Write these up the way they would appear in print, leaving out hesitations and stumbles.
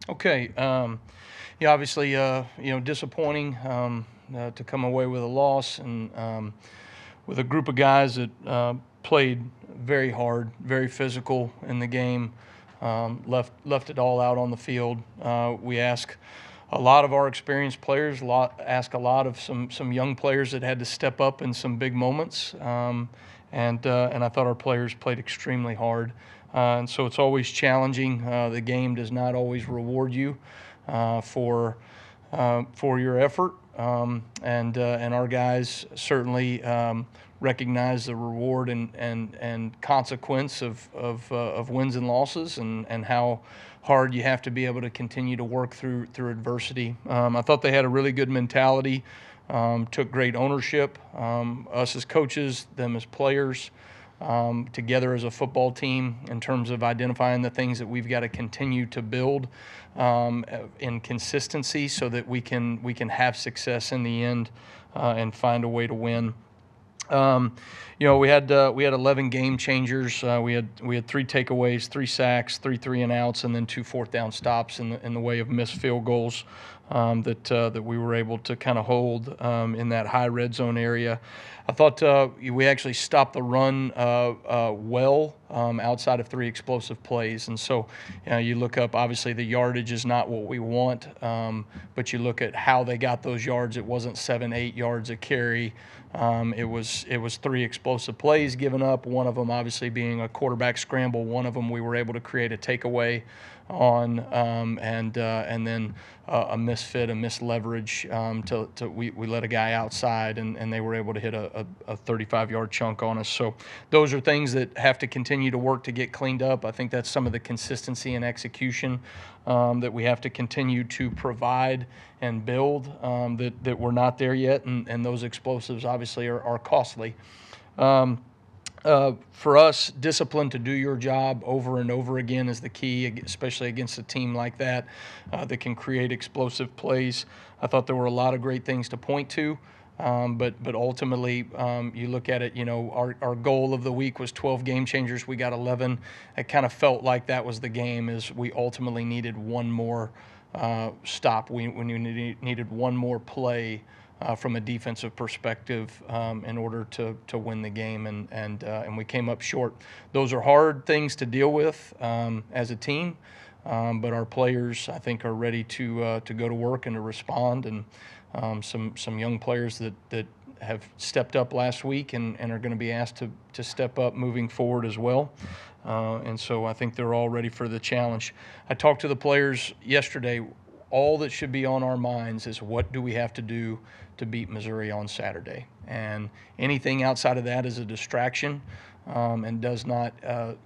Okay. Yeah, obviously, disappointing to come away with a loss, and with a group of guys that played very hard, very physical in the game, left it all out on the field. We ask a lot of our experienced players, ask a lot of some young players that had to step up in some big moments, and I thought our players played extremely hard. And so it's always challenging. The game does not always reward you for your effort, and our guys certainly recognize the reward and consequence of wins and losses, and how hard you have to be able to continue to work through adversity. I thought they had a really good mentality, took great ownership, us as coaches, them as players, together as a football team, in terms of identifying the things that we've got to continue to build in consistency, so that we can have success in the end, and find a way to win. We had 11 game changers. We had 3 takeaways, 3 sacks, 3 3-and-outs, and then 2 fourth-down stops in the way of missed field goals, that we were able to kind of hold in that high red zone area. I thought we actually stopped the run well, outside of 3 explosive plays. And so you look up, obviously the yardage is not what we want, but you look at how they got those yards. It wasn't 7, 8 yards a carry. It was 3 explosive plays given up. One of them obviously being a quarterback scramble. One of them we were able to create a takeaway on, and then a misfit, a misleverage. We let a guy outside, and they were able to hit a 35-yard chunk on us. So those are things that have to continue to work to get cleaned up. I think that's some of the consistency and execution that we have to continue to provide and build, that we're not there yet, and those explosives obviously are costly. For us, discipline to do your job over and over again is the key, especially against a team like that, that can create explosive plays. I thought there were a lot of great things to point to, but ultimately, you look at it, our goal of the week was 12 game changers. We got 11. It kind of felt like that was the game, is we ultimately needed one more stop. We needed one more play from a defensive perspective, in order to win the game, and we came up short. Those are hard things to deal with as a team, but our players, I think, are ready to go to work and to respond. And some young players that have stepped up last week and are going to be asked to step up moving forward as well. And so I think they're all ready for the challenge. I talked to the players yesterday. All that should be on our minds is, what do we have to do to beat Missouri on Saturday? And anything outside of that is a distraction, and does not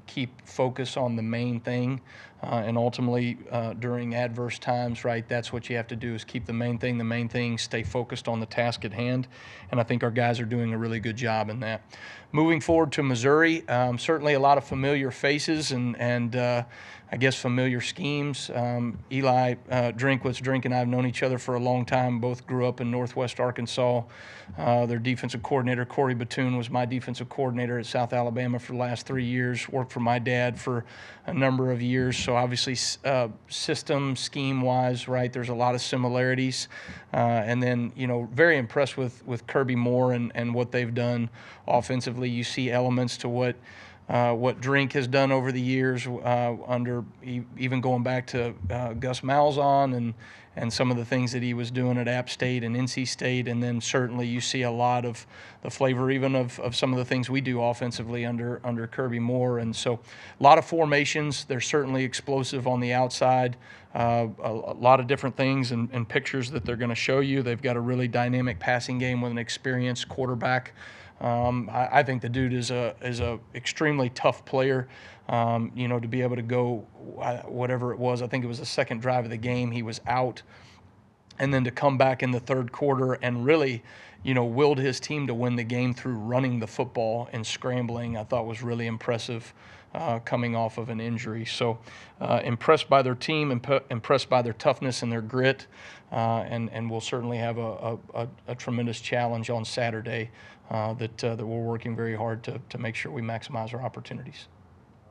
keep focus on the main thing. And ultimately, during adverse times, right, that's what you have to do, is keep the main thing, stay focused on the task at hand. And I think our guys are doing a really good job in that. Moving forward to Missouri, certainly a lot of familiar faces and I guess familiar schemes. Eli Drinkwitz and I have known each other for a long time. Both grew up in Northwest Arkansas. Their defensive coordinator, Corey Batoon, was my defensive coordinator at South Alabama for the last 3 years. Worked for my dad for a number of years. So obviously, system, scheme-wise, right, there's a lot of similarities. And then, very impressed with Kirby Moore and what they've done offensively. You see elements to what Drink has done over the years, under even going back to Gus Malzahn and some of the things that he was doing at App State and NC State. And then certainly you see a lot of the flavor even of some of the things we do offensively under Kirby Moore. And so a lot of formations. They're certainly explosive on the outside. A lot of different things and pictures that they're going to show you. They've got a really dynamic passing game with an experienced quarterback. I think the dude is a extremely tough player. To be able to go, whatever it was, I think it was the second drive of the game, he was out, and then to come back in the third quarter and really, willed his team to win the game through running the football and scrambling, I thought was really impressive, coming off of an injury. So impressed by their team, impressed by their toughness and their grit, and we'll certainly have a tremendous challenge on Saturday, that we're working very hard to make sure we maximize our opportunities.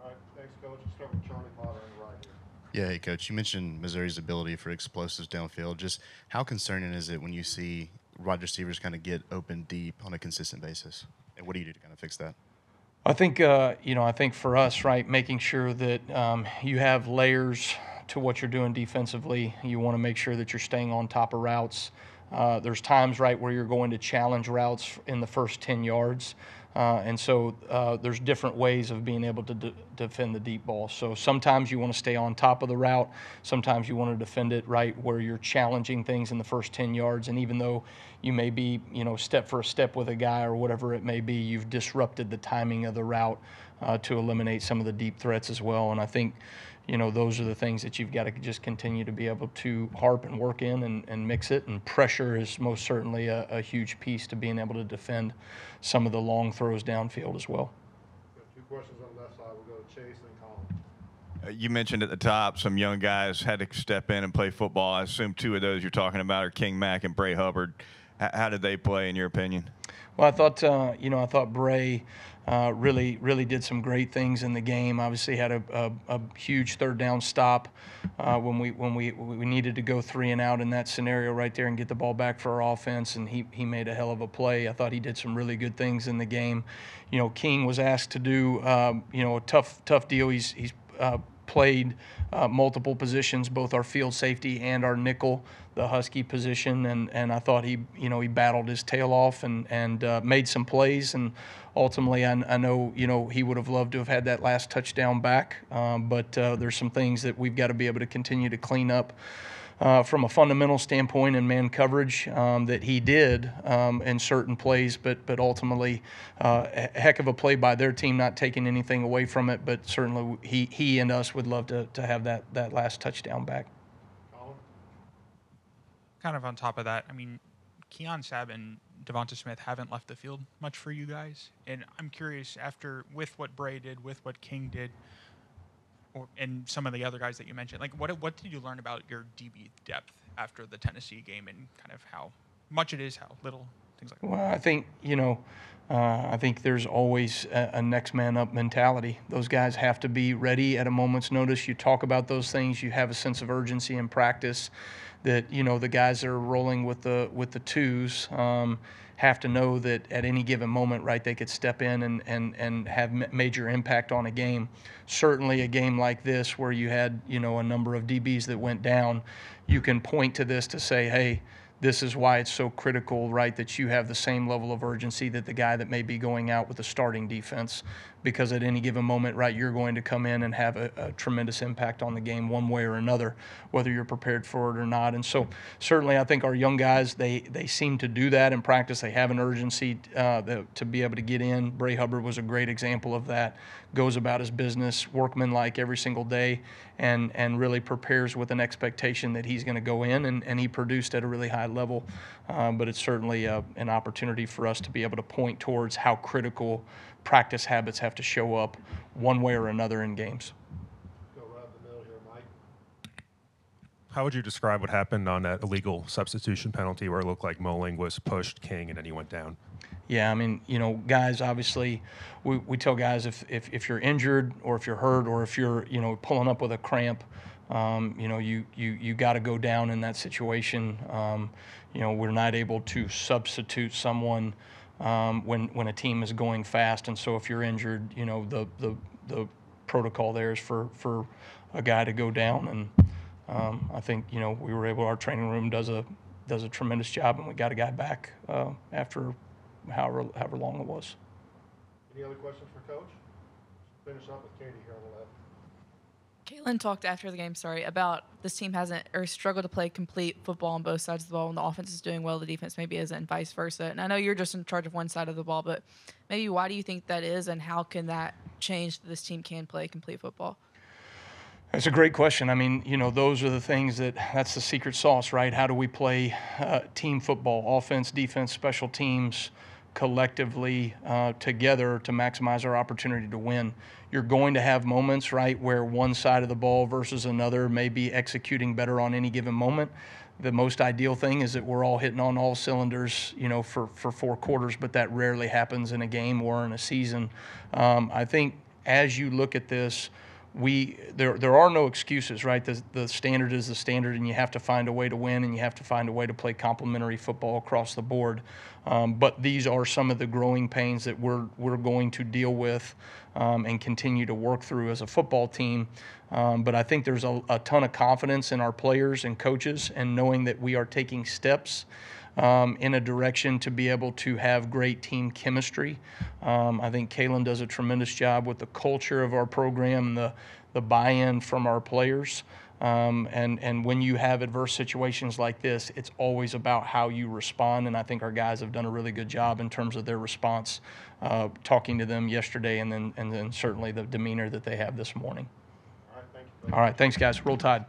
All right, thanks, Coach. We'll start with Charlie Potter on the right here. Yeah, hey coach, you mentioned Missouri's ability for explosives downfield. Just how concerning is it when you see wide receivers kind of get open deep on a consistent basis? And what do you do to kind of fix that? I think I think for us, right, making sure that you have layers to what you're doing defensively. You want to make sure that you're staying on top of routes. There's times, right, where you're going to challenge routes in the first 10 yards. And so there's different ways of being able to defend the deep ball. So sometimes you want to stay on top of the route. Sometimes you want to defend it right where you're challenging things in the first 10 yards. And even though you may be, step for a step with a guy or whatever it may be, you've disrupted the timing of the route to eliminate some of the deep threats as well. And I think, those are the things that you've got to just continue to be able to harp and work in and mix it. And pressure is most certainly a huge piece to being able to defend some of the long throws downfield as well. Got two questions on the left side. We'll go to Chase and then Colin. You mentioned at the top some young guys had to step in and play football. I assume two of those you're talking about are Kane Wommack and Bray Hubbard. How did they play in your opinion? Well, I thought Bray really did some great things in the game. Obviously, had a huge third down stop when we needed to go 3 and out in that scenario right there and get the ball back for our offense, and he made a hell of a play. I thought he did some really good things in the game. King was asked to do a tough deal. He's played multiple positions, both our field safety and our nickel, the Husky position, and I thought he battled his tail off and made some plays, and ultimately I know he would have loved to have had that last touchdown back, but there's some things that we've got to be able to continue to clean up from a fundamental standpoint and man coverage that he did in certain plays, but ultimately a heck of a play by their team, not taking anything away from it, but certainly he and us would love to have that last touchdown back. Colin? Kind of on top of that, I mean, Keon Sabb and Devonta Smith haven't left the field much for you guys, and I'm curious, with what Bray did, with what King did, and some of the other guys that you mentioned, like what did you learn about your DB depth after the Tennessee game, and kind of how much it is, how little, things like that? Well, I think there's always a next man up mentality. Those guys have to be ready at a moment's notice. You talk about those things. You have a sense of urgency in practice that, the guys that are rolling with the twos have to know that at any given moment, right, they could step in and have major impact on a game. Certainly a game like this where you had, a number of DBs that went down, you can point to this to say, hey, this is why it's so critical, right, that you have the same level of urgency that the guy that may be going out with the starting defense, because at any given moment, right, you're going to come in and have a tremendous impact on the game one way or another, whether you're prepared for it or not. And so certainly I think our young guys, they seem to do that in practice. They have an urgency to be able to get in. Bray Hubbard was a great example of that. Goes about his business, workmanlike every single day, and really prepares with an expectation that he's going to go in, and he produced at a really high level. But it's certainly an opportunity for us to be able to point towards how critical practice habits have to show up one way or another in games. Go right up the middle here, Mike. How would you describe what happened on that illegal substitution penalty where it looked like Moling was pushed King and then he went down? Yeah, I mean, guys, obviously, we tell guys if you're injured or if you're hurt or if you're, pulling up with a cramp, you got to go down in that situation. We're not able to substitute someone when a team is going fast, and so if you're injured, the protocol there is for a guy to go down, and I think we were able. Our training room does a tremendous job, and we got a guy back after however long it was. Any other questions for Coach? Finish up with Katie here on the left. Caitlin talked after the game, about this team hasn't or struggled to play complete football on both sides of the ball. When the offense is doing well, the defense maybe isn't, and vice versa. And I know you're just in charge of one side of the ball, but maybe why do you think that is, and how can that change that this team can play complete football? That's a great question. I mean, those are the things that's the secret sauce, right? How do we play team football, offense, defense, special teams, collectively together to maximize our opportunity to win? You're going to have moments, right, where one side of the ball versus another may be executing better on any given moment. The most ideal thing is that we're all hitting on all cylinders, for 4 quarters, but that rarely happens in a game or in a season. I think as you look at this, there are no excuses, right? The standard is the standard, and you have to find a way to win, and you have to find a way to play complementary football across the board. But these are some of the growing pains that we're going to deal with and continue to work through as a football team. But I think there's a ton of confidence in our players and coaches, and knowing that we are taking steps in a direction to be able to have great team chemistry. I think Kalen does a tremendous job with the culture of our program, the buy-in from our players. And when you have adverse situations like this, it's always about how you respond. And I think our guys have done a really good job in terms of their response, talking to them yesterday, and then certainly the demeanor that they have this morning. All right, thank you. All right, thanks, guys. Roll Tide.